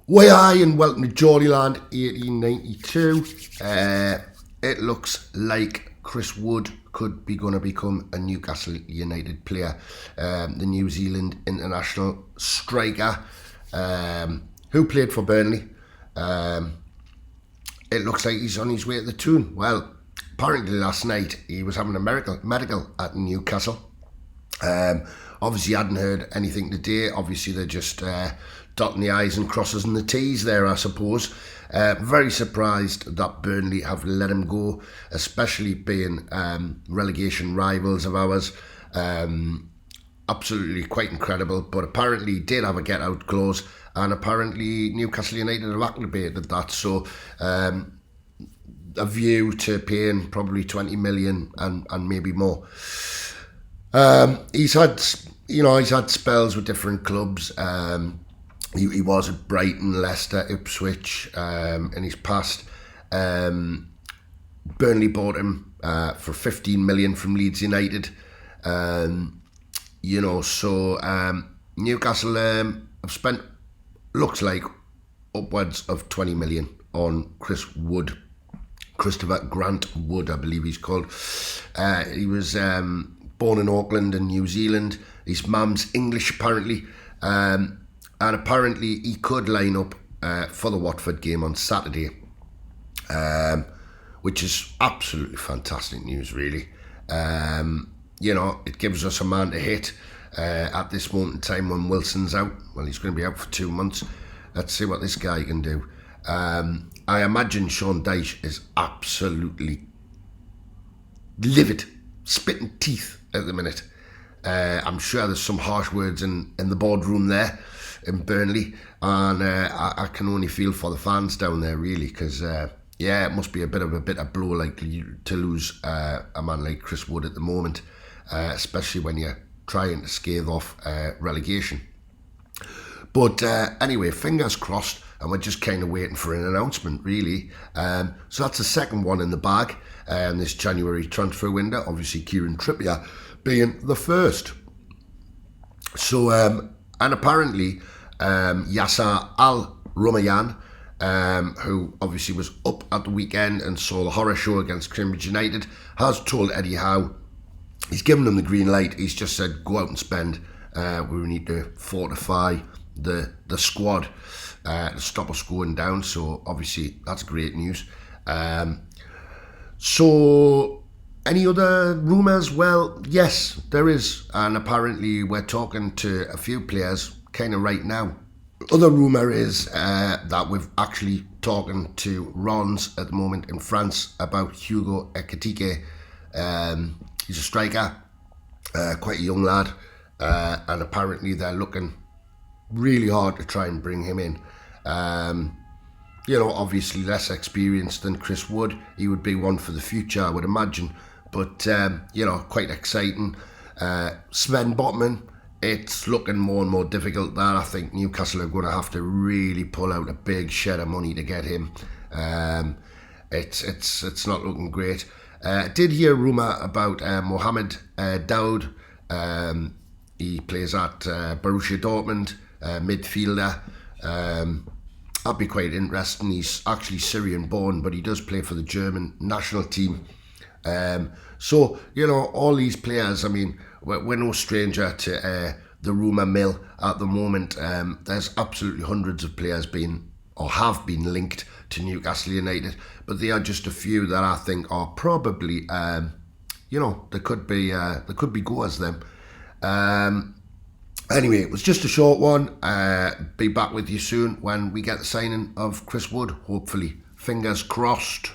Way hi and welcome to Geordieland 1892. It looks like Chris Wood could be going to become a Newcastle United player. The New Zealand international striker who played for Burnley. It looks like he's on his way to the Toon. Well, apparently last night he was having a medical at Newcastle. Obviously hadn't heard anything today. Obviously they're just dotting the I's and crossing the T's there, I suppose. Very surprised that Burnley have let him go, especially being relegation rivals of ours. Absolutely quite incredible, but apparently he did have a get-out clause, and apparently Newcastle United have activated that, so a view to paying probably 20 million and maybe more. He's had spells with different clubs. He was at Brighton, Leicester, Ipswich in his past. Burnley bought him for 15 million from Leeds United. Newcastle have spent, looks like, upwards of 20 million on Chris Wood. Christopher Grant Wood, I believe he's called. He was born in Auckland in New Zealand. His mum's English, apparently. And apparently he could line up for the Watford game on Saturday, which is absolutely fantastic news, really. It gives us a man to hit at this moment in time when Wilson's out. Well, he's going to be out for 2 months. Let's see what this guy can do. I imagine Sean Dyche is absolutely livid, spitting teeth at the minute. I'm sure there's some harsh words in the boardroom there in Burnley, and I can only feel for the fans down there, really, because it must be a bit of a bitter blow, like, to lose a man like Chris Wood at the moment, especially when you're trying to scathe off relegation. But anyway, fingers crossed, and we're just kind of waiting for an announcement, really. So that's the second one in the bag this January transfer window. Obviously, Kieran Trippier being the first. So, and apparently, Yasser Al-Rumayyan, who obviously was up at the weekend and saw the horror show against Cambridge United, has told Eddie Howe he's given them the green light. He's just said, go out and spend. We need to fortify the squad to stop us going down. So obviously that's great news. So any other rumours? Well, yes, there is, and apparently we're talking to a few players kind of right now. Other rumour is that we're actually talking to Rons at the moment in France about Hugo Ekitike. He's a striker, quite a young lad, and apparently they're looking really hard to try and bring him in. Obviously less experienced than Chris Wood. He would be one for the future, I would imagine. But, quite exciting. Sven Botman, it's looking more and more difficult there. I think Newcastle are going to have to really pull out a big shed of money to get him. It's not looking great. Did hear a rumour about Mohamed Daoud. He plays at Borussia Dortmund, midfielder. That'd be quite interesting. He's actually Syrian born, but he does play for the German national team. So, all these players, I mean, we're no stranger to the rumour mill at the moment. There's absolutely hundreds of players have been linked to Newcastle United, but they are just a few that I think are probably, there could be goers them. Anyway, it was just a short one. Be back with you soon when we get the signing of Chris Wood, hopefully. Fingers crossed.